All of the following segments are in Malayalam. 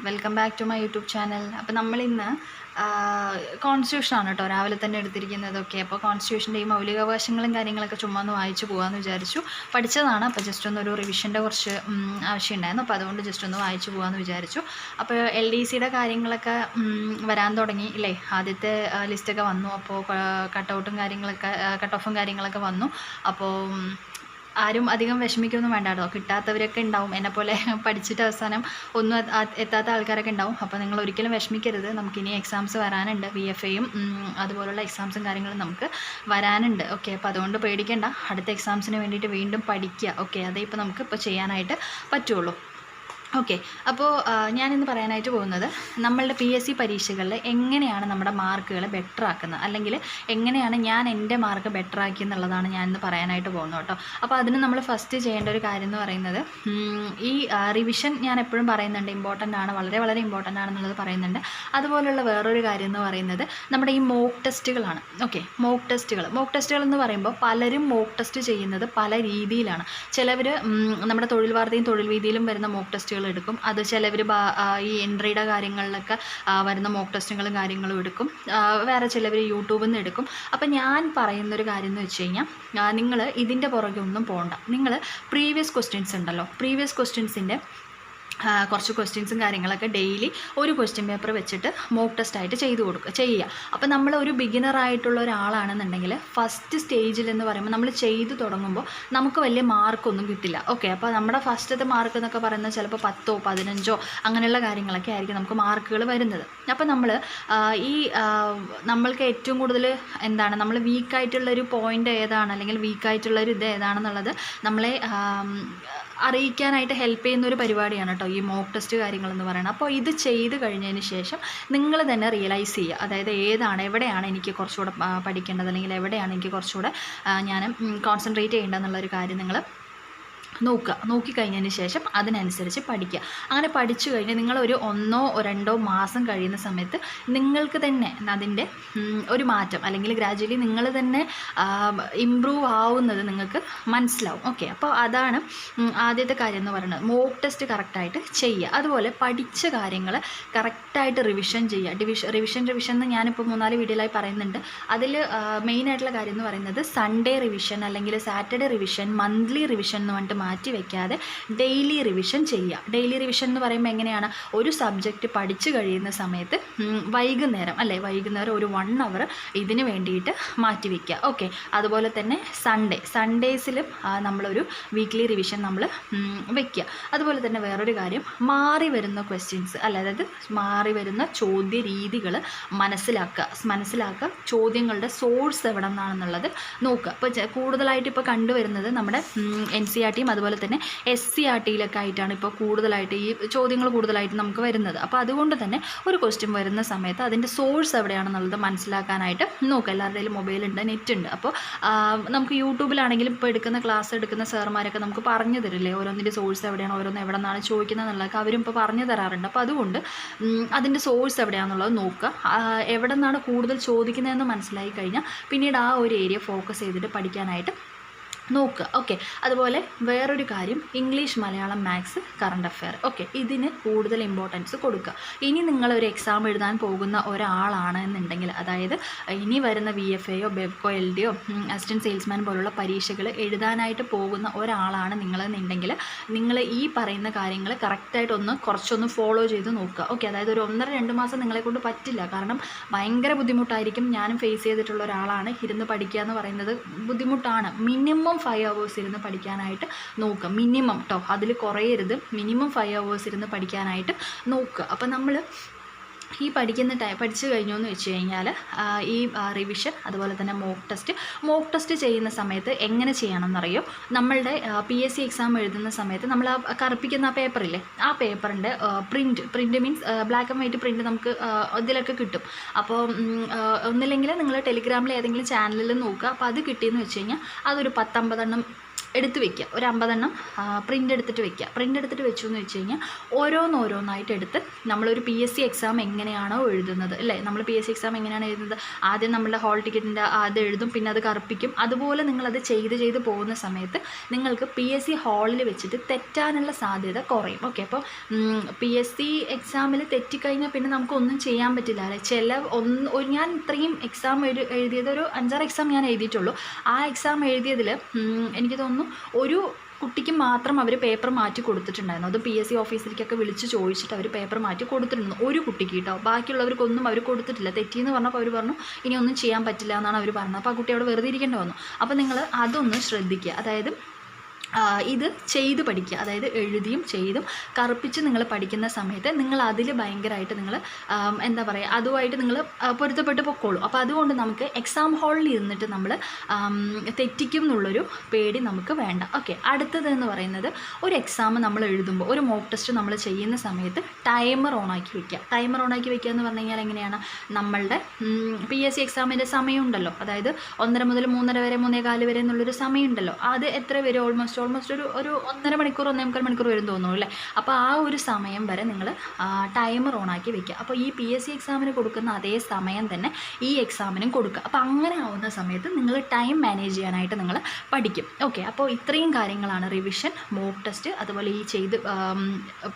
Welcome back to my YouTube channel. അപ്പോൾ നമ്മളിന്ന് കോൺസ്റ്റിറ്റ്യൂഷനാണ് കേട്ടോ രാവിലെ തന്നെ എടുത്തിരിക്കുന്നതൊക്കെ. അപ്പോൾ കോൺസ്റ്റിറ്റ്യൂഷൻ്റെ ഈ മൗലികാവകാശങ്ങളും കാര്യങ്ങളൊക്കെ ചുമ്മാ ഒന്ന് വായിച്ചു പോകാമെന്ന് വിചാരിച്ചു. പഠിച്ചതാണ്, അപ്പോൾ ജസ്റ്റ് ഒന്നൊരു റിവിഷൻ്റെ കുറച്ച് ആവശ്യമുണ്ടായിരുന്നു. അപ്പോൾ അതുകൊണ്ട് ജസ്റ്റ് ഒന്ന് വായിച്ചു പോകാമെന്ന് വിചാരിച്ചു. അപ്പോൾ LDCയുടെ കാര്യങ്ങളൊക്കെ വരാൻ തുടങ്ങി ഇല്ലേ. ആദ്യത്തെ ലിസ്റ്റൊക്കെ വന്നു. അപ്പോൾ കട്ടൗട്ടും കാര്യങ്ങളൊക്കെ കട്ട് ഓഫും കാര്യങ്ങളൊക്കെ വന്നു. അപ്പോൾ ആരും അധികം വിഷമിക്കൊന്നും വേണ്ട കേട്ടോ. കിട്ടാത്തവരൊക്കെ ഉണ്ടാവും, എന്നെപ്പോലെ പഠിച്ചിട്ട് അവസാനം ഒന്നും എത്താത്ത ആൾക്കാരൊക്കെ ഉണ്ടാവും. അപ്പോൾ നിങ്ങൾ ഒരിക്കലും വിഷമിക്കരുത്. നമുക്കിനി എക്സാംസ് വരാനുണ്ട്, VFAയും അതുപോലുള്ള എക്സാംസും കാര്യങ്ങളും നമുക്ക് വരാനുണ്ട്. ഓക്കെ, അപ്പോൾ അതുകൊണ്ട് പേടിക്കേണ്ട. അടുത്ത എക്സാംസിന് വേണ്ടിയിട്ട് വീണ്ടും പഠിക്കുക. ഓക്കെ, അതേ ഇപ്പോൾ നമുക്ക് ഇപ്പോൾ ചെയ്യാനായിട്ട് പറ്റുള്ളൂ. ഓക്കെ, അപ്പോൾ ഞാനിന്ന് പറയാനായിട്ട് പോകുന്നത് നമ്മളുടെ PSC പരീക്ഷകളിൽ എങ്ങനെയാണ് നമ്മുടെ മാർക്കുകൾ ബെറ്റർ ആക്കുന്നത്, അല്ലെങ്കിൽ എങ്ങനെയാണ് ഞാൻ എൻ്റെ മാർക്ക് ബെറ്റർ ആക്കി എന്നുള്ളതാണ് ഞാനിന്ന് പറയാനായിട്ട് പോകുന്നത് കേട്ടോ. അപ്പോൾ അതിന് നമ്മൾ ഫസ്റ്റ് ചെയ്യേണ്ട ഒരു കാര്യം എന്ന് പറയുന്നത് ഈ റിവിഷൻ ഞാൻ എപ്പോഴും പറയുന്നുണ്ട്, ഇമ്പോർട്ടൻ്റ് ആണ്, വളരെ വളരെ ഇമ്പോർട്ടൻ്റ് ആണെന്നുള്ളത് പറയുന്നുണ്ട്. അതുപോലുള്ള വേറൊരു കാര്യം എന്ന് പറയുന്നത് നമ്മുടെ ഈ മോക്ക് ടെസ്റ്റുകളാണ്. ഓക്കെ, മോക്ക് ടെസ്റ്റുകൾ എന്ന് പറയുമ്പോൾ പലരും മോക്ക് ടെസ്റ്റ് ചെയ്യുന്നത് പല രീതിയിലാണ്. ചിലവർ നമ്മുടെ തൊഴിൽ വാർത്തയും തൊഴിൽ വീതിയിലും വരുന്ന മോക്ക് ടെസ്റ്റുകൾ എടുക്കും. അത് ചിലവർ ഈ എൻട്രിയുടെ കാര്യങ്ങളിലൊക്കെ വരുന്ന മോക്ക് ടെസ്റ്റുകളും കാര്യങ്ങളും എടുക്കും. വേറെ ചിലവർ യൂട്യൂബിൽ നിന്ന് എടുക്കും. അപ്പം ഞാൻ പറയുന്നൊരു കാര്യം എന്ന് വെച്ച് കഴിഞ്ഞാൽ, നിങ്ങൾ ഇതിൻ്റെ പുറകെ ഒന്നും പോകണ്ട. നിങ്ങൾ പ്രീവിയസ് ക്വസ്റ്റ്യൻസ് ഉണ്ടല്ലോ, പ്രീവിയസ് ക്വസ്റ്റ്യൻസിൻ്റെ കുറച്ച് ക്വസ്റ്റ്യൻസും കാര്യങ്ങളൊക്കെ ഡെയിലി ഒരു ക്വസ്റ്റ്യൻ പേപ്പർ വെച്ചിട്ട് മോക്ക് ടെസ്റ്റായിട്ട് ചെയ്യുക. അപ്പോൾ നമ്മൾ ഒരു ബിഗിനറായിട്ടുള്ള ഒരാളാണെന്നുണ്ടെങ്കിൽ ഫസ്റ്റ് സ്റ്റേജിൽ എന്ന് പറയുമ്പോൾ നമ്മൾ ചെയ്തു തുടങ്ങുമ്പോൾ നമുക്ക് വലിയ മാർക്കൊന്നും കിട്ടില്ല. ഓക്കെ, അപ്പോൾ നമ്മുടെ ഫസ്റ്റത്തെ മാർക്ക് എന്നൊക്കെ പറയുന്നത് ചിലപ്പോൾ 10ഓ 15ഓ അങ്ങനെയുള്ള കാര്യങ്ങളൊക്കെ ആയിരിക്കും നമുക്ക് മാർക്കുകൾ വരുന്നത്. അപ്പോൾ നമ്മൾ ഈ നമ്മൾക്ക് ഏറ്റവും കൂടുതൽ എന്താണ്, നമ്മൾ വീക്കായിട്ടുള്ളൊരു പോയിൻ്റ് ഏതാണ്, അല്ലെങ്കിൽ വീക്കായിട്ടുള്ളൊരു ഇത് ഏതാണെന്നുള്ളത് നമ്മളെ അറിയിക്കാനായിട്ട് ഹെൽപ്പ് ചെയ്യുന്നൊരു പരിപാടിയാണ് കേട്ടോ ഈ മോക്ക് ടെസ്റ്റ് കാര്യങ്ങളെന്ന് പറയുന്നത്. അപ്പോൾ ഇത് ചെയ്ത് കഴിഞ്ഞതിന് ശേഷം നിങ്ങൾ തന്നെ റിയലൈസ് ചെയ്യുക, അതായത് എവിടെയാണ് എനിക്ക് കുറച്ചുകൂടെ പഠിക്കേണ്ടത്, അല്ലെങ്കിൽ എവിടെയാണ് എനിക്ക് കുറച്ചുകൂടെ ഞാൻ കോൺസെൻട്രേറ്റ് ചെയ്യേണ്ടതെന്നുള്ളൊരു കാര്യം നിങ്ങൾ നോക്കിക്കഴിഞ്ഞതിന് ശേഷം അതിനനുസരിച്ച് പഠിക്കുക. അങ്ങനെ പഠിച്ചു കഴിഞ്ഞ് നിങ്ങളൊരു 1 or 2 മാസം കഴിയുന്ന സമയത്ത് നിങ്ങൾക്ക് തന്നെ അതിൻ്റെ ഒരു മാറ്റം, അല്ലെങ്കിൽ ഗ്രാജുവലി നിങ്ങൾ തന്നെ ഇമ്പ്രൂവ് ആവുന്നത് നിങ്ങൾക്ക് മനസ്സിലാവും. ഓക്കെ, അപ്പോൾ അതാണ് ആദ്യത്തെ കാര്യം എന്ന് പറയുന്നത്. മോക്ക് ടെസ്റ്റ് കറക്റ്റായിട്ട് ചെയ്യുക. അതുപോലെ പഠിച്ച കാര്യങ്ങൾ കറക്റ്റായിട്ട് റിവിഷൻ ചെയ്യുക. റിവിഷൻ എന്ന് ഞാനിപ്പോൾ 3-4 വീഡിയോയിലായി പറയുന്നുണ്ട്. അതിൽ മെയിനായിട്ടുള്ള കാര്യം എന്ന് പറയുന്നത് സൺഡേ റിവിഷൻ, അല്ലെങ്കിൽ സാറ്റർഡേ റിവിഷൻ, മന്ത്ലി റിവിഷൻ എന്ന് പറഞ്ഞിട്ട് മാറ്റി വയ്ക്കാതെ ഡെയിലി റിവിഷൻ ചെയ്യുക. ഡെയിലി റിവിഷൻ എന്ന് പറയുമ്പോൾ എങ്ങനെയാണ്, ഒരു സബ്ജക്റ്റ് പഠിച്ചു കഴിയുന്ന സമയത്ത് വൈകുന്നേരം ഒരു 1 hour ഇതിന് വേണ്ടിയിട്ട് മാറ്റി വയ്ക്കുക. ഓക്കെ, അതുപോലെ തന്നെ സൺഡേസിലും നമ്മളൊരു വീക്ക്ലി റിവിഷൻ നമ്മൾ വയ്ക്കുക. അതുപോലെ തന്നെ വേറൊരു കാര്യം, മാറി വരുന്ന ക്വസ്റ്റ്യൻസ്, അതായത് മാറി വരുന്ന ചോദ്യ രീതികൾ മനസ്സിലാക്കുക. ചോദ്യങ്ങളുടെ സോഴ്സ് എവിടെ നിന്നാണെന്നുള്ളത് നോക്കുക. ഇപ്പോൾ കൂടുതലായിട്ട് ഇപ്പോൾ കണ്ടുവരുന്നത് നമ്മുടെ NCERTയും അതുപോലെ തന്നെ SCERTയിലൊക്കെ ആയിട്ടാണ് ഇപ്പോൾ കൂടുതലായിട്ട് ഈ ചോദ്യങ്ങൾ കൂടുതലായിട്ട് നമുക്ക് വരുന്നത്. അപ്പോൾ അതുകൊണ്ട് തന്നെ ഒരു ക്വസ്റ്റ്യൻ വരുന്ന സമയത്ത് അതിൻ്റെ സോഴ്സ് എവിടെയാണെന്നുള്ളത് മനസ്സിലാക്കാനായിട്ട് നോക്കുക. എല്ലാവരുടെയും മൊബൈലുണ്ട്, നെറ്റ് ഉണ്ട്. അപ്പോൾ നമുക്ക് യൂട്യൂബിലാണെങ്കിലും ഇപ്പോൾ ക്ലാസ് എടുക്കുന്ന സാറുമാരൊക്കെ നമുക്ക് പറഞ്ഞു തരില്ലേ, ഓരോന്നിൻ്റെ സോഴ്സ് എവിടെയാണ്, ഓരോന്ന് എവിടെ നിന്നാണ് ചോദിക്കുന്നത് എന്നുള്ളതൊക്കെ അവരും ഇപ്പോൾ പറഞ്ഞു തരാറുണ്ട്. അപ്പോൾ അതുകൊണ്ട് അതിൻ്റെ സോഴ്സ് എവിടെയാണെന്നുള്ളത് നോക്കുക. എവിടെ നിന്നാണ് കൂടുതൽ ചോദിക്കുന്നതെന്ന് മനസ്സിലായി കഴിഞ്ഞാൽ പിന്നീട് ആ ഒരു ഏരിയ ഫോക്കസ് ചെയ്തിട്ട് പഠിക്കാനായിട്ട് നോക്കുക. ഓക്കെ, അതുപോലെ വേറൊരു കാര്യം, English, Malayalam, maths, current affair. Okay, ഇതിന് കൂടുതൽ ഇമ്പോർട്ടൻസ് കൊടുക്കുക. ഇനി നിങ്ങളൊരു എക്സാം എഴുതാൻ പോകുന്ന ഒരാളാണ് എന്നുണ്ടെങ്കിൽ, അതായത് ഇനി വരുന്ന VFAയോ ബെവ്കോ LDയോ അസിസ്റ്റൻറ്റ് സെയിൽസ്മാൻ പോലുള്ള പരീക്ഷകൾ എഴുതാനായിട്ട് പോകുന്ന ഒരാളാണ് നിങ്ങളെന്നുണ്ടെങ്കിൽ നിങ്ങൾ ഈ പറയുന്ന കാര്യങ്ങൾ കറക്റ്റായിട്ട് കുറച്ചൊന്ന് ഫോളോ ചെയ്ത് നോക്കുക. ഓക്കെ, അതായത് ഒരു 1-2 മാസം നിങ്ങളെക്കൊണ്ട് പറ്റില്ല, കാരണം ഭയങ്കര ബുദ്ധിമുട്ടായിരിക്കും. ഞാനും ഫേസ് ചെയ്തിട്ടുള്ള ഒരാളാണ്. ഇരുന്ന് പഠിക്കുക എന്ന് പറയുന്നത് ബുദ്ധിമുട്ടാണ്. മിനിമം 5 hours ഇരുന്ന് പഠിക്കാനായിട്ട് നോക്കുക. മിനിമം കേട്ടോ, അതിൽ കുറയരുത്. മിനിമം 5 hours ഇരുന്ന് പഠിക്കാനായിട്ട് നോക്കുക. അപ്പം നമ്മൾ ഈ പഠിച്ചു കഴിഞ്ഞു എന്ന് വെച്ച് കഴിഞ്ഞാൽ ഈ റിവിഷൻ, അതുപോലെ തന്നെ മോക്ക് ടെസ്റ്റ് ചെയ്യുന്ന സമയത്ത് എങ്ങനെ ചെയ്യണമെന്നറിയോ, നമ്മളുടെ PSC എക്സാം എഴുതുന്ന സമയത്ത് നമ്മൾ കറുപ്പിക്കുന്ന ആ പേപ്പറില്ലേ, ആ പേപ്പറിൻ്റെ print means black and white print നമുക്ക് ഇതിലൊക്കെ കിട്ടും. അപ്പോൾ ഒന്നില്ലെങ്കിൽ നിങ്ങൾ ടെലിഗ്രാമിൽ ഏതെങ്കിലും ചാനലിൽ നോക്കുക. അപ്പോൾ അത് കിട്ടിയെന്ന് വെച്ച് കഴിഞ്ഞാൽ അതൊരു 10-50 എണ്ണം എടുത്ത് വെക്കുക, ഒരു 50 എണ്ണം പ്രിൻ്റ് എടുത്തിട്ട് വെക്കുക. പ്രിൻ്റ് എടുത്തിട്ട് വെച്ചു എന്ന് വെച്ച് കഴിഞ്ഞാൽ ഓരോന്നോരോന്നായിട്ട് എടുത്ത് നമ്മളൊരു PSC എക്സാം എങ്ങനെയാണോ എഴുതുന്നത് അല്ലേ, നമ്മൾ PSC എക്സാം എങ്ങനെയാണ് എഴുതുന്നത്, ആദ്യം നമ്മളുടെ ഹോൾ ടിക്കറ്റിൻ്റെ അത് എഴുതും, പിന്നെ അത് കറുപ്പിക്കും. അതുപോലെ നിങ്ങളത് ചെയ്ത് പോകുന്ന സമയത്ത് നിങ്ങൾക്ക് PSC ഹാളിൽ വെച്ചിട്ട് തെറ്റാനുള്ള സാധ്യത കുറയും. ഓക്കെ, അപ്പോൾ PSC എക്സാമിൽ തെറ്റിക്കഴിഞ്ഞാൽ പിന്നെ നമുക്കൊന്നും ചെയ്യാൻ പറ്റില്ല അല്ലേ. ഞാൻ ഇത്രയും എക്സാം എഴുതിയത് ഒരു 5-6 എക്സാം ഞാൻ എഴുതിയിട്ടുള്ളൂ. ആ എക്സാം എഴുതിയതിൽ എനിക്ക് തോന്നുന്നു ഒരു കുട്ടിക്ക് മാത്രം അവർ പേപ്പർ മാറ്റി കൊടുത്തിട്ടുണ്ടായിരുന്നു. അത് PSC ഓഫീസിലേക്കൊക്കെ വിളിച്ച് ചോദിച്ചിട്ട് അവർ പേപ്പർ മാറ്റി കൊടുത്തിട്ടുണ്ട്, ഒരു കുട്ടിക്ക് കേട്ടോ. ബാക്കിയുള്ളവർക്കൊന്നും അവർ കൊടുത്തിട്ടില്ല. തെറ്റിയെന്ന് പറഞ്ഞപ്പോൾ അവർ പറഞ്ഞു ഇനി ഒന്നും ചെയ്യാൻ പറ്റില്ല എന്നാണ് അവർ പറഞ്ഞത്. അപ്പോൾ ആ കുട്ടി അവിടെ വെറുതെ ഇരിക്കേണ്ടി വന്നു. അപ്പോൾ നിങ്ങൾ അതൊന്ന് ശ്രദ്ധിക്കുക. അതായത് ഇത് ചെയ്ത് പഠിക്കുക, അതായത് എഴുതിയും ചെയ്തും കറുപ്പിച്ച് നിങ്ങൾ പഠിക്കുന്ന സമയത്ത് നിങ്ങൾ അതിൽ ഭയങ്കരമായിട്ട് നിങ്ങൾ എന്താ പറയുക, അതുമായിട്ട് നിങ്ങൾ പൊരുത്തപ്പെട്ട് പൊക്കോളൂ. അപ്പോൾ അതുകൊണ്ട് നമുക്ക് എക്സാം ഹാളിൽ ഇരുന്നിട്ട് നമ്മൾ തെറ്റിക്കും എന്നുള്ളൊരു പേടി നമുക്ക് വേണ്ട. ഓക്കെ, അടുത്തതെന്ന് പറയുന്നത് ഒരു എക്സാം നമ്മൾ എഴുതുമ്പോൾ, ഒരു മോക്ക് ടെസ്റ്റ് നമ്മൾ ചെയ്യുന്ന സമയത്ത് ടൈമർ ഓണാക്കി വയ്ക്കുക. ടൈമർ ഓണാക്കി വയ്ക്കുക എന്ന് പറഞ്ഞു കഴിഞ്ഞാൽ എങ്ങനെയാണ്, നമ്മളുടെ PSC എക്സാമിൻ്റെ സമയമുണ്ടല്ലോ, അതായത് 1:30 മുതൽ 3:30 വരെ 3:15 വരെ എന്നുള്ളൊരു സമയമുണ്ടല്ലോ, അത് എത്ര വരും, ഓൾമോസ്റ്റ് ഒരു 1.5 മണിക്കൂർ 1.25 മണിക്കൂർ വരും തോന്നുന്നു അല്ലേ. അപ്പോൾ ആ ഒരു സമയം വരെ നിങ്ങൾ ടൈമർ ഓണാക്കി വെക്കുക. അപ്പോൾ ഈ PSC എക്സാമിന് കൊടുക്കുന്ന അതേ സമയം തന്നെ ഈ എക്സാമിനും കൊടുക്കുക. അപ്പോൾ അങ്ങനെ ആവുന്ന സമയത്ത് നിങ്ങൾ ടൈം മാനേജ് ചെയ്യാനായിട്ട് നിങ്ങൾ പഠിക്കും. ഓക്കെ, അപ്പോൾ ഇത്രയും കാര്യങ്ങളാണ് റിവിഷൻ, മോക്ക് ടെസ്റ്റ്, അതുപോലെ ഈ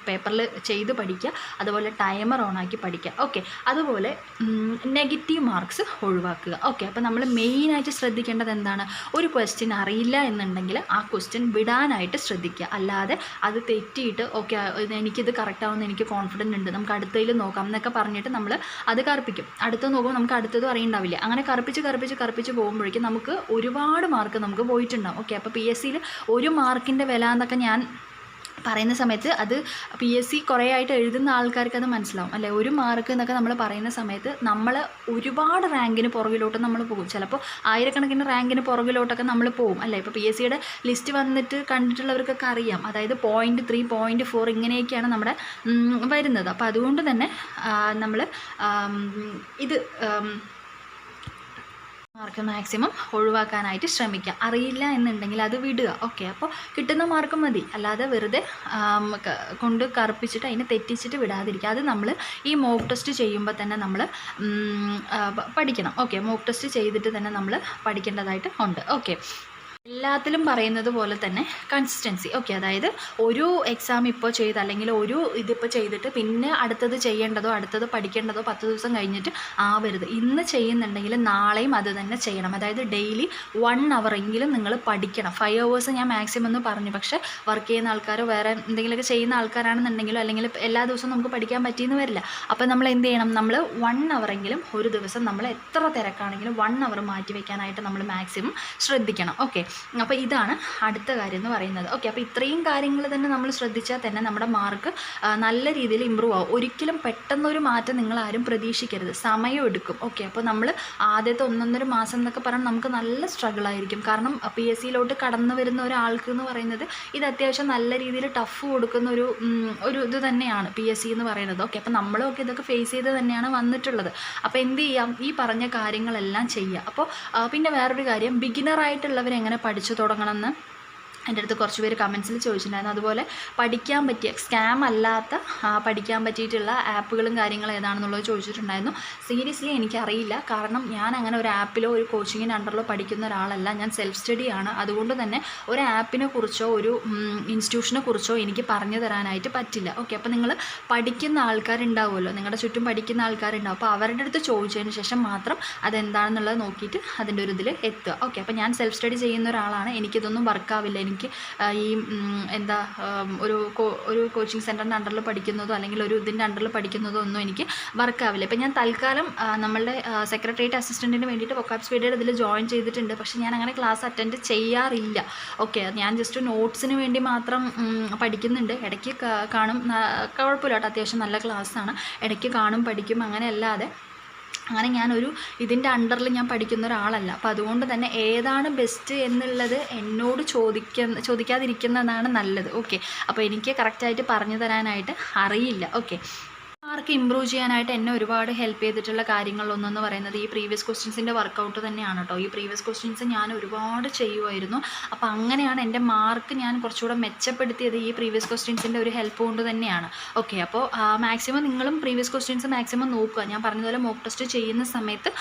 പേപ്പറിൽ ചെയ്ത് പഠിക്കുക, അതുപോലെ ടൈമർ ഓണാക്കി പഠിക്കുക. ഓക്കെ, അതുപോലെ നെഗറ്റീവ് മാർക്സ് ഒഴിവാക്കുക. ഓക്കെ, അപ്പോൾ നമ്മൾ മെയിനായിട്ട് ശ്രദ്ധിക്കേണ്ടത് എന്താണ്, ഒരു ക്വസ്റ്റ്യൻ അറിയില്ല എന്നുണ്ടെങ്കിൽ ആ ക്വസ്റ്റ്യൻ വിടാനായിട്ട് ശ്രദ്ധിക്കുക. അല്ലാതെ അത് തെറ്റിയിട്ട് ഓക്കെ എനിക്കിത് കറക്റ്റാവുമെന്ന് എനിക്ക് കോൺഫിഡൻറ്റ് ഉണ്ട്, നമുക്ക് അടുത്തതിൽ നോക്കാം എന്നൊക്കെ പറഞ്ഞിട്ട് നമ്മൾ അത് കറുപ്പിക്കും. അടുത്ത് നോക്കുമ്പോൾ നമുക്ക് അടുത്തതും അറിയണ്ടാവില്ല. അങ്ങനെ കറുപ്പിച്ച് പോകുമ്പോഴേക്കും നമുക്ക് ഒരുപാട് മാർക്ക് നമുക്ക് പോയിട്ടുണ്ടാവും. ഓക്കെ, അപ്പോൾ PSCയിൽ 1 മാർക്കിൻ്റെ വില എന്നൊക്കെ ഞാൻ പറയുന്ന സമയത്ത് അത് PSC കുറേ ആയിട്ട് എഴുതുന്ന ആൾക്കാർക്ക് അത് മനസ്സിലാവും അല്ലേ. 1 മാർക്ക് എന്നൊക്കെ നമ്മൾ പറയുന്ന സമയത്ത് നമ്മൾ ഒരുപാട് റാങ്കിന് പുറകിലോട്ട് നമ്മൾ പോകും. ചിലപ്പോൾ 1000കണക്കിന് റാങ്കിന് പുറകിലോട്ടൊക്കെ നമ്മൾ പോകും അല്ലേ. ഇപ്പോൾ PSCയുടെ ലിസ്റ്റ് വന്നിട്ട് കണ്ടിട്ടുള്ളവർക്കൊക്കെ അറിയാം. അതായത് 0.3, 0.4 ഇങ്ങനെയൊക്കെയാണ് നമ്മുടെ വരുന്നത്. അപ്പോൾ അതുകൊണ്ട് തന്നെ നമ്മൾ ഇത് മാർക്ക് മാക്സിമം ഒഴിവാക്കാനായിട്ട് ശ്രമിക്കുക. അറിയില്ല എന്നുണ്ടെങ്കിൽ അത് വിടുക. ഓക്കെ, അപ്പോൾ കിട്ടുന്ന മാർക്ക് മതി, അല്ലാതെ വെറുതെ കൊണ്ട് കറുപ്പിച്ചിട്ട് അതിനെ തെറ്റിച്ചിട്ട് വിടാതിരിക്കുക. അത് നമ്മൾ ഈ മോക്ക് ടെസ്റ്റ് ചെയ്യുമ്പോൾ തന്നെ നമ്മൾ പഠിക്കണം. ഓക്കെ, മോക്ക് ടെസ്റ്റ് ചെയ്തിട്ട് തന്നെ നമ്മൾ പഠിക്കേണ്ടതായിട്ട് ഉണ്ട്. ഓക്കെ, എല്ലാത്തിലും പറയുന്നത് പോലെ തന്നെ കൺസിസ്റ്റൻസി. ഓക്കെ, അതായത് ഒരു എക്സാം ഇപ്പോൾ ചെയ്ത് അല്ലെങ്കിൽ ഒരു ഇതിപ്പോൾ ചെയ്തിട്ട് പിന്നെ അടുത്തത് ചെയ്യേണ്ടതോ അടുത്തത് പഠിക്കേണ്ടതോ 10 ദിവസം കഴിഞ്ഞിട്ട് ആവരുത്. ഇന്ന് ചെയ്യുന്നുണ്ടെങ്കിൽ നാളെയും അത് തന്നെ ചെയ്യണം. അതായത് ഡെയിലി 1 ഹവറെങ്കിലും നിങ്ങൾ പഠിക്കണം. 5 hours ഞാൻ മാക്സിമം എന്ന് പറഞ്ഞു. പക്ഷേ വർക്ക് ചെയ്യുന്ന ആൾക്കാരോ വേറെ എന്തെങ്കിലുമൊക്കെ ചെയ്യുന്ന ആൾക്കാരാണെന്നുണ്ടെങ്കിലോ അല്ലെങ്കിൽ എല്ലാ ദിവസവും നമുക്ക് പഠിക്കാൻ പറ്റിയെന്ന് വരില്ല. അപ്പോൾ നമ്മൾ എന്ത് ചെയ്യണം, നമ്മൾ 1 ഹവറെങ്കിലും ഒരു ദിവസം നമ്മൾ എത്ര തിരക്കാണെങ്കിലും 1 ഹവർ മാറ്റി വയ്ക്കാനായിട്ട് നമ്മൾ മാക്സിമം ശ്രദ്ധിക്കണം. ഓക്കെ, അപ്പോൾ ഇതാണ് അടുത്ത കാര്യം എന്ന് പറയുന്നത്. ഓക്കെ, അപ്പോൾ ഇത്രയും കാര്യങ്ങൾ തന്നെ നമ്മൾ ശ്രദ്ധിച്ചാൽ തന്നെ നമ്മുടെ മാർക്ക് നല്ല രീതിയിൽ ഇമ്പ്രൂവ് ആവും. ഒരിക്കലും പെട്ടെന്നൊരു മാറ്റം നിങ്ങൾ ആരും പ്രതീക്ഷിക്കരുത്, സമയം എടുക്കും. ഓക്കെ, അപ്പോൾ നമ്മൾ ആദ്യത്തെ 1.5 മാസം എന്നൊക്കെ പറഞ്ഞാൽ നമുക്ക് നല്ല സ്ട്രഗിൾ ആയിരിക്കും. കാരണം PSCയിലോട്ട് കടന്നു വരുന്ന ഒരാൾക്ക് എന്ന് പറയുന്നത് ഇത് അത്യാവശ്യം നല്ല രീതിയിൽ ടഫ് കൊടുക്കുന്ന ഒരു ഇത് തന്നെയാണ് PSC എന്ന് പറയുന്നത്. ഓക്കെ, അപ്പോൾ നമ്മളൊക്കെ ഇതൊക്കെ ഫേസ് ചെയ്ത് തന്നെയാണ് വന്നിട്ടുള്ളത്. അപ്പോൾ എന്ത് ചെയ്യാം, ഈ പറഞ്ഞ കാര്യങ്ങളെല്ലാം ചെയ്യുക. അപ്പോൾ പിന്നെ വേറൊരു കാര്യം, ബിഗിനറായിട്ടുള്ളവർ എങ്ങനെ പഠിച്ചു തുടങ്ങണമെന്ന് എൻ്റെ അടുത്ത് കുറച്ച് പേര് കമൻസിൽ ചോദിച്ചിട്ടുണ്ടായിരുന്നു. അതുപോലെ പഠിക്കാൻ പറ്റിയ സ്കാം അല്ലാത്ത പഠിക്കാൻ പറ്റിയിട്ടുള്ള ആപ്പുകളും കാര്യങ്ങളും ഏതാണെന്നുള്ളത് ചോദിച്ചിട്ടുണ്ടായിരുന്നു. സീരിയസ്ലി എനിക്കറിയില്ല. കാരണം ഞാൻ അങ്ങനെ ഒരു ആപ്പിലോ ഒരു കോച്ചിങ്ങിൻ്റെ അണ്ടറിലോ പഠിക്കുന്ന ഒരാളല്ല. ഞാൻ സെൽഫ് സ്റ്റഡിയാണ്. അതുകൊണ്ട് തന്നെ ഒരു ആപ്പിനെ കുറിച്ചോ ഒരു ഇൻസ്റ്റിറ്റ്യൂഷനെ കുറിച്ചോ എനിക്ക് പറഞ്ഞു തരാനായിട്ട് പറ്റില്ല. ഓക്കെ, അപ്പോൾ നിങ്ങൾ പഠിക്കുന്ന ആൾക്കാരുണ്ടാവുമല്ലോ, നിങ്ങളുടെ ചുറ്റും പഠിക്കുന്ന ആൾക്കാരുണ്ടാവും. അപ്പോൾ അവരുടെ അടുത്ത് ചോദിച്ചതിന് ശേഷം മാത്രം അതെന്താണെന്നുള്ളത് നോക്കിയിട്ട് അതിൻ്റെ ഒരു ഇതിൽ എത്തുക. ഓക്കെ, അപ്പോൾ ഞാൻ സെൽഫ് സ്റ്റഡി ചെയ്യുന്ന ഒരാളാണ്. എനിക്കിതൊന്നും വർക്കാവില്ല. എനിക്ക് ഈ ഒരു കോച്ചിങ് സെൻറ്ററിൻ്റെ അണ്ടറിൽ പഠിക്കുന്നതോ അല്ലെങ്കിൽ ഒരു ഇതിൻ്റെ അണ്ടറിൽ പഠിക്കുന്നതോ ഒന്നും എനിക്ക് വർക്കാവില്ല. ഇപ്പം ഞാൻ തൽക്കാലം നമ്മളുടെ സെക്രട്ടേറിയറ്റ് അസിസ്റ്റൻറ്റിന് വേണ്ടിയിട്ട് വൊക്കാബ് സ്പീഡിയുടെ ഇതിൽ ജോയിൻ ചെയ്തിട്ടുണ്ട്. പക്ഷേ ഞാൻ അങ്ങനെ ക്ലാസ് അറ്റൻഡ് ചെയ്യാറില്ല. ഓക്കെ, ഞാൻ ജസ്റ്റ് നോട്ട്സിന് വേണ്ടി മാത്രം പഠിക്കുന്നുണ്ട്. ഇടയ്ക്ക് കാണും, കുഴപ്പമില്ല കേട്ടോ, അത്യാവശ്യം നല്ല ക്ലാസ്സാണ്. ഇടയ്ക്ക് കാണും, പഠിക്കും, അങ്ങനെ അല്ലാതെ അങ്ങനെ ഞാനൊരു ഇതിൻ്റെ അണ്ടറിൽ ഞാൻ പഠിക്കുന്ന ഒരാളല്ല. അപ്പോൾ അതുകൊണ്ട് തന്നെ ഏതാണ് ബെസ്റ്റ് എന്നുള്ളത് എന്നോട് ചോദിക്കാതിരിക്കുന്നതാണ് നല്ലത്. ഓക്കെ, അപ്പോൾ എനിക്ക് കറക്റ്റായിട്ട് പറഞ്ഞു തരാനായിട്ട് അറിയില്ല. ഓക്കെ, മാർക്ക് ഇമ്പ്രൂവ് ചെയ്യാനായിട്ട് എന്നെ ഒരുപാട് ഹെൽപ്പ് ചെയ്തിട്ടുള്ള കാര്യങ്ങളിലൊന്നെന്ന് പറയുന്നത് ഈ പ്രീവിയസ് ക്വസ്റ്റ്യൻസിൻ്റെ വർക്കൗട്ട് തന്നെയാണ് കേട്ടോ. ഈ പ്രീവിയസ് ക്വസ്റ്റ്യൻസ് ഞാൻ ഒരുപാട് ചെയ്യുമായിരുന്നു. അപ്പോൾ അങ്ങനെയാണ് എൻ്റെ മാർക്ക് ഞാൻ കുറച്ചുകൂടെ മെച്ചപ്പെടുത്തിയത് ഈ പ്രീവിയസ് ക്വസ്റ്റ്യൻസിൻ്റെ ഒരു ഹെൽപ്പ് കൊണ്ട് തന്നെയാണ്. ഓക്കെ, അപ്പോൾ മാക്സിമം നിങ്ങളും പ്രീവിയസ് ക്വസ്റ്റ്യൻസ് മാക്സിമം നോക്കുക. ഞാൻ പറഞ്ഞതുപോലെ മോക്ക് ടെസ്റ്റ് ചെയ്യുന്ന സമയത്ത്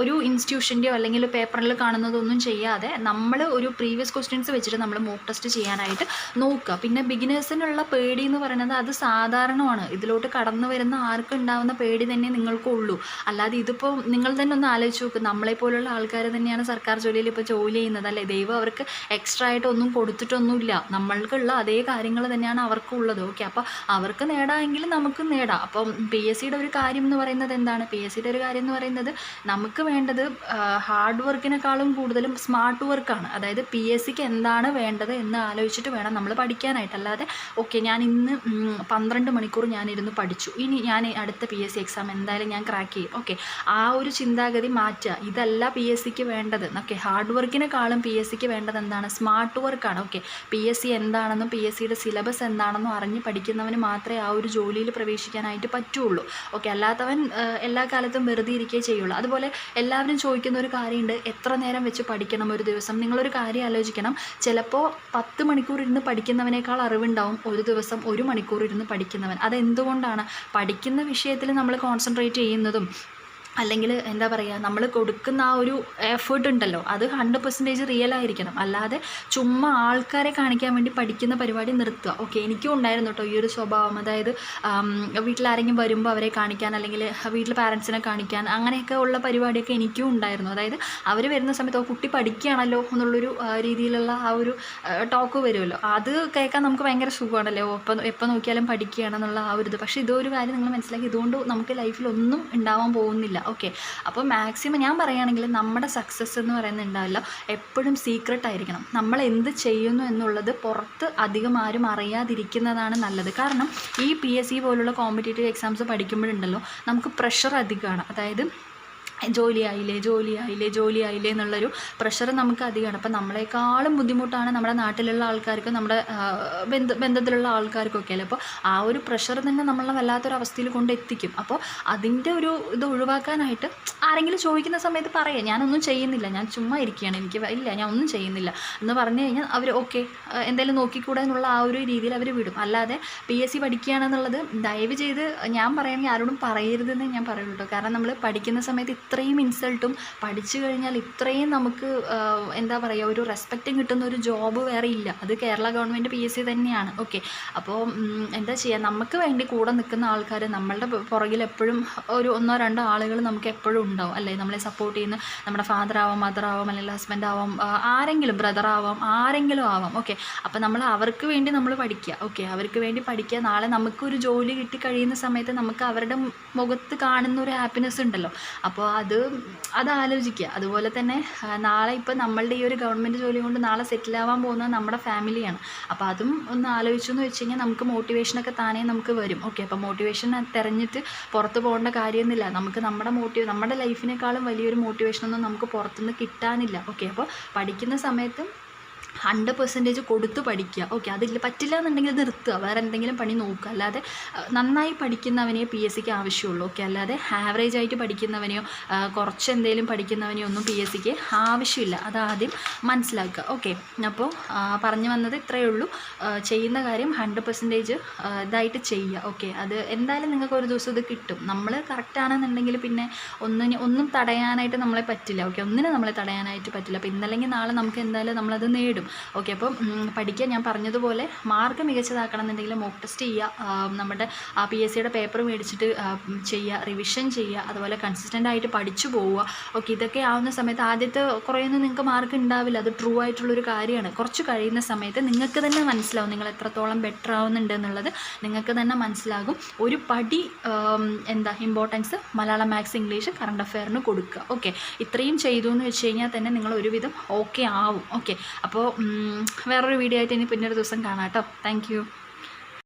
ഒരു ഇൻസ്റ്റിറ്റ്യൂഷൻ്റെയോ അല്ലെങ്കിൽ പേപ്പറിൽ കാണുന്നതൊന്നും ചെയ്യാതെ നമ്മൾ ഒരു പ്രീവിയസ് ക്വസ്റ്റ്യൻസ് വെച്ചിട്ട് നമ്മൾ മോക്ക് ടെസ്റ്റ് ചെയ്യാനായിട്ട് നോക്കുക. പിന്നെ ബിഗിനേഴ്സിനുള്ള പേടി എന്ന് പറയുന്നത് അത് സാധാരണമാണ്. ഇതിലോട്ട് കടന്നു വരുന്ന ആർക്കും ഉണ്ടാകുന്ന പേടി തന്നെ നിങ്ങൾക്കുള്ളൂ. അല്ലാതെ ഇതിപ്പോൾ നിങ്ങൾ തന്നെ ഒന്ന് ആലോചിച്ച് നോക്ക്, നമ്മളെപ്പോലുള്ള ആൾക്കാർ തന്നെയാണ് സർക്കാർ ജോലിയിൽ ഇപ്പോൾ ജോലി ചെയ്യുന്നത് അല്ലേ. ദൈവം അവർക്ക് എക്സ്ട്രാ ആയിട്ടൊന്നും കൊടുത്തിട്ടൊന്നുമില്ല, നമ്മൾക്കുള്ള അതേ കാര്യങ്ങൾ തന്നെയാണ് അവർക്കും ഉള്ളത്. ഓക്കെ, അപ്പോൾ അവർക്ക് നേടാമെങ്കിൽ നമുക്ക് നേടാം. അപ്പം പി എസ് സിയുടെ ഒരു കാര്യം എന്ന് പറയുന്നത് എന്താണ്? പി എസ് സിയുടെ ഒരു കാര്യം എന്ന് പറയുന്നത് നമുക്ക് വേണ്ടത് ഹാർഡ് വർക്കിനേക്കാളും കൂടുതലും സ്മാർട്ട് വർക്കാണ്. അതായത് പി എസ് സിക്ക് എന്താണ് വേണ്ടത് എന്ന് ആലോചിച്ചിട്ട് വേണം നമ്മൾ പഠിക്കാനായിട്ട്. അല്ലാതെ ഓക്കെ ഞാൻ ഇന്ന് 12 മണിക്കൂർ ഞാനിരുന്ന് പഠിച്ചു, ഇനി ഞാൻ അടുത്ത പി എസ് സി എക്സാം എന്തായാലും ഞാൻ ക്രാക്ക് ചെയ്യും. ഓക്കെ, ആ ഒരു ചിന്താഗതി മാറ്റുക. ഇതല്ല പി എസ് സിക്ക് വേണ്ടത്. ഓക്കെ, ഹാർഡ് വർക്കിനെക്കാളും പി എസ് സിക്ക് വേണ്ടത് എന്താണ്? സ്മാർട്ട് വർക്കാണ്. ഓക്കെ, പി എസ് സി എന്താണെന്നും പി എസ് സിയുടെ സിലബസ് എന്താണെന്നും അറിഞ്ഞ് പഠിക്കുന്നവന് മാത്രമേ ആ ഒരു ജോലിയിൽ പ്രവേശിക്കാനായിട്ട് പറ്റുള്ളൂ. ഓക്കെ, അല്ലാത്തവൻ എല്ലാ കാലത്തും വെറുതെ ഇരിക്കുകയേ ചെയ്യുള്ളൂ. അതുപോലെ എല്ലാവരും ചോദിക്കുന്ന ഒരു കാര്യമുണ്ട്, എത്ര നേരം വെച്ച് പഠിക്കണം ഒരു ദിവസം? നിങ്ങളൊരു കാര്യം ആലോചിക്കണം, ചിലപ്പോൾ 10 മണിക്കൂർ ഇരുന്ന് പഠിക്കുന്നവനേക്കാൾ അറിവുണ്ടാവും ഒരു ദിവസം 1 മണിക്കൂർ ഇരുന്ന് പഠിക്കുന്നവൻ. അതെന്തുകൊണ്ടാണ്? പഠിക്കുന്ന വിഷയത്തിൽ നമ്മൾ കോൺസെൻട്രേറ്റ് ചെയ്യുന്നതും അല്ലെങ്കിൽ എന്താ പറയുക, നമ്മൾ കൊടുക്കുന്ന ആ ഒരു എഫേർട്ട് ഉണ്ടല്ലോ, അത് 100% റിയൽ ആയിരിക്കണം. അല്ലാതെ ചുമ്മാ ആൾക്കാരെ കാണിക്കാൻ വേണ്ടി പഠിക്കുന്ന പരിപാടി നിർത്തുക. ഓക്കെ, എനിക്കും ഉണ്ടായിരുന്നു കേട്ടോ ഈ ഒരു സ്വഭാവം. അതായത് വീട്ടിലാരെങ്കിലും വരുമ്പോൾ അവരെ കാണിക്കാൻ, അല്ലെങ്കിൽ വീട്ടിൽ പാരൻസിനെ കാണിക്കാൻ, അങ്ങനെയൊക്കെ ഉള്ള പരിപാടിയൊക്കെ എനിക്കും ഉണ്ടായിരുന്നു. അതായത് അവർ വരുന്ന സമയത്ത് കുട്ടി പഠിക്കുകയാണല്ലോ എന്നുള്ളൊരു രീതിയിലുള്ള ആ ഒരു ടോക്ക് വരുമല്ലോ, അത് കേൾക്കാൻ നമുക്ക് ഭയങ്കര സുഖമാണല്ലോ. എപ്പോൾ നോക്കിയാലും പഠിക്കുകയാണെന്നുള്ള ആ ഒരു ഇത്. പക്ഷേ ഇതൊരു കാര്യം നിങ്ങൾ മനസ്സിലാക്കി, ഇതുകൊണ്ട് നമുക്ക് ലൈഫിലൊന്നും ഉണ്ടാവാൻ പോകുന്നില്ല. ഓക്കെ, അപ്പോൾ മാക്സിമം ഞാൻ പറയുകയാണെങ്കിൽ നമ്മുടെ സക്സസ് എന്ന് പറയുന്നത് ഉണ്ടാവില്ല, എപ്പോഴും സീക്രട്ട് ആയിരിക്കണം. നമ്മൾ എന്ത് ചെയ്യുന്നു എന്നുള്ളത് പുറത്ത് അധികം ആരും അറിയാതിരിക്കുന്നതാണ് നല്ലത്. കാരണം ഈ പി എസ് സി പോലുള്ള കോമ്പറ്റേറ്റീവ് എക്സാംസ് പഠിക്കുമ്പോഴുണ്ടല്ലോ നമുക്ക് പ്രഷർ അധികമാണ്. അതായത് ജോലിയായില്ലേ എന്നുള്ളൊരു പ്രഷർ നമുക്ക് അധികമാണ്. അപ്പം നമ്മളെക്കാളും ബുദ്ധിമുട്ടാണ് നമ്മുടെ നാട്ടിലുള്ള ആൾക്കാർക്കും നമ്മുടെ ബന്ധത്തിലുള്ള ആൾക്കാർക്കൊക്കെ അല്ലേ. അപ്പോൾ ആ ഒരു പ്രഷർ തന്നെ നമ്മളെ വല്ലാത്തൊരു അവസ്ഥയിൽ കൊണ്ടെത്തിക്കും. അപ്പോൾ അതിൻ്റെ ഒരു ഇത് ഒഴിവാക്കാനായിട്ട് ആരെങ്കിലും ചോദിക്കുന്ന സമയത്ത് പറയാം, ഞാനൊന്നും ചെയ്യുന്നില്ല, ഞാൻ ചുമ്മാ ഇരിക്കുകയാണ്, ഞാൻ ഒന്നും ചെയ്യുന്നില്ല എന്ന് പറഞ്ഞു കഴിഞ്ഞാൽ അവർ ഓക്കെ എന്തായാലും നോക്കിക്കൂടെ എന്നുള്ള ആ ഒരു രീതിയിൽ അവർ വിടും. അല്ലാതെ പി എസ് സി പഠിക്കുകയാണെന്നുള്ളത് ദയവ് ചെയ്ത് ഞാൻ പറയുകയാണെങ്കിൽ ആരോടും പറയരുതെന്നേ ഞാൻ പറയുള്ളൂ കേട്ടോ. കാരണം നമ്മൾ പഠിക്കുന്ന സമയത്ത് ഇത്രയും ഇൻസൾട്ടും പഠിച്ചു കഴിഞ്ഞാൽ ഇത്രയും നമുക്ക് എന്താ പറയുക ഒരു റെസ്പെക്റ്റും കിട്ടുന്ന ഒരു ജോബ് വേറെ ഇല്ല. അത് Kerala government P S C തന്നെയാണ്. ഓക്കെ, അപ്പോൾ എന്താ ചെയ്യുക, നമുക്ക് വേണ്ടി കൂടെ നിൽക്കുന്ന ആൾക്കാർ നമ്മളുടെ പുറകിൽ എപ്പോഴും ഒരു 1-2 ആളുകൾ നമുക്ക് എപ്പോഴും ഉണ്ടാവും അല്ലേ. നമ്മളെ സപ്പോർട്ട് ചെയ്യുന്ന നമ്മുടെ ഫാദർ ആവാം, മദർ ആവാം, അല്ലെങ്കിൽ ഹസ്ബൻഡ് ആവാം, ആരെങ്കിലും ബ്രദർ ആവാം, ആരെങ്കിലും ആവാം. ഓക്കെ, അപ്പോൾ നമ്മൾ അവർക്ക് വേണ്ടി നമ്മൾ പഠിക്കുക. ഓക്കെ, അവർക്ക് വേണ്ടി പഠിക്കുക. നാളെ നമുക്കൊരു ജോലി കിട്ടിക്കഴിയുന്ന സമയത്ത് നമുക്ക് അവരുടെ മുഖത്ത് കാണുന്ന ഒരു ഹാപ്പിനെസ് ഉണ്ടല്ലോ, അപ്പോൾ അത് ആലോചിക്കുക. അതുപോലെ തന്നെ നാളെ ഇപ്പോൾ നമ്മളുടെ ഈ ഒരു ഗവൺമെൻറ് ജോലി കൊണ്ട് നാളെ സെറ്റിലാവാൻ പോകുന്നത് നമ്മുടെ ഫാമിലിയാണ്. അപ്പോൾ അതും ഒന്ന് ആലോചിച്ചെന്ന് വെച്ച് കഴിഞ്ഞാൽ നമുക്ക് മോട്ടിവേഷനൊക്കെ താനേ നമുക്ക് വരും. ഓക്കെ, അപ്പോൾ മോട്ടിവേഷൻ തിരഞ്ഞിട്ട് പുറത്ത് പോകേണ്ട കാര്യമൊന്നുമില്ല. നമുക്ക് നമ്മുടെ ലൈഫിനേക്കാളും വലിയൊരു മോട്ടിവേഷനൊന്നും നമുക്ക് പുറത്തുനിന്ന് കിട്ടാനില്ല. ഓക്കെ, അപ്പോൾ പഠിക്കുന്ന സമയത്തും 100% കൊടുത്ത് പഠിക്കുക. ഓക്കെ, അതില്ല പറ്റില്ല എന്നുണ്ടെങ്കിൽ നിർത്തുക, വേറെ എന്തെങ്കിലും പണി നോക്കുക. അല്ലാതെ നന്നായി പഠിക്കുന്നവനെയോ പി എസ് സിക്ക് ആവശ്യമുള്ളൂ. ഓക്കെ, അല്ലാതെ ആവറേജ് ആയിട്ട് പഠിക്കുന്നവനെയോ കുറച്ച് എന്തെങ്കിലും പഠിക്കുന്നവനെയോ ഒന്നും പി എസ് സിക്ക് ആവശ്യമില്ല. അതാദ്യം മനസ്സിലാക്കുക. ഓക്കെ, അപ്പോൾ പറഞ്ഞു വന്നത് ഇത്രയേ ഉള്ളൂ. ചെയ്യുന്ന കാര്യം 100% ഇതായിട്ട് ചെയ്യുക. ഓക്കെ, അത് എന്തായാലും നിങ്ങൾക്ക് ഒരു ദിവസം ഇത് കിട്ടും. നമ്മൾ കറക്റ്റാണെന്നുണ്ടെങ്കിൽ പിന്നെ ഒന്നും തടയാനായിട്ട് നമ്മളെ പറ്റില്ല. ഓക്കെ, ഒന്നിനും നമ്മളെ തടയാനായിട്ട് പറ്റില്ല. അപ്പോൾ ഇന്നല്ലെങ്കിൽ നാളെ നമുക്ക് എന്തായാലും നമ്മളത് നേടും. ഓക്കെ, അപ്പം പഠിക്കുക. ഞാൻ പറഞ്ഞതുപോലെ മാർക്ക് മികച്ചതാക്കണം എന്നുണ്ടെങ്കിൽ മോക്ക് ടെസ്റ്റ് ചെയ്യുക, നമ്മുടെ പി എസ് സിയുടെ പേപ്പർ മേടിച്ചിട്ട് ചെയ്യുക, റിവിഷൻ ചെയ്യുക, അതുപോലെ കൺസിസ്റ്റൻ്റ് ആയിട്ട് പഠിച്ചു പോവുക. ഓക്കെ, ഇതൊക്കെ ആവുന്ന സമയത്ത് ആദ്യത്തെ കുറേയൊന്നും നിങ്ങൾക്ക് മാർക്ക് ഉണ്ടാവില്ല, അത് ട്രൂ ആയിട്ടുള്ളൊരു കാര്യമാണ്. കുറച്ച് കഴിയുന്ന സമയത്ത് നിങ്ങൾക്ക് തന്നെ മനസ്സിലാവും നിങ്ങൾ എത്രത്തോളം ബെറ്റർ ആവുന്നുണ്ട് എന്നുള്ളത് നിങ്ങൾക്ക് തന്നെ മനസ്സിലാകും. ഒരു പടി importance Malayalam, maths, English, current അഫെയറിന് കൊടുക്കുക. ഓക്കെ, ഇത്രയും ചെയ്തു എന്ന് വെച്ച് കഴിഞ്ഞാൽ തന്നെ നിങ്ങൾ ഒരുവിധം ഓക്കെ ആവും. ഓക്കെ, അപ്പോൾ വേറൊരു വീഡിയോ ആയിട്ട് ഇനി പിന്നൊരു ദിവസം കാണാം കേട്ടോ. Thank you.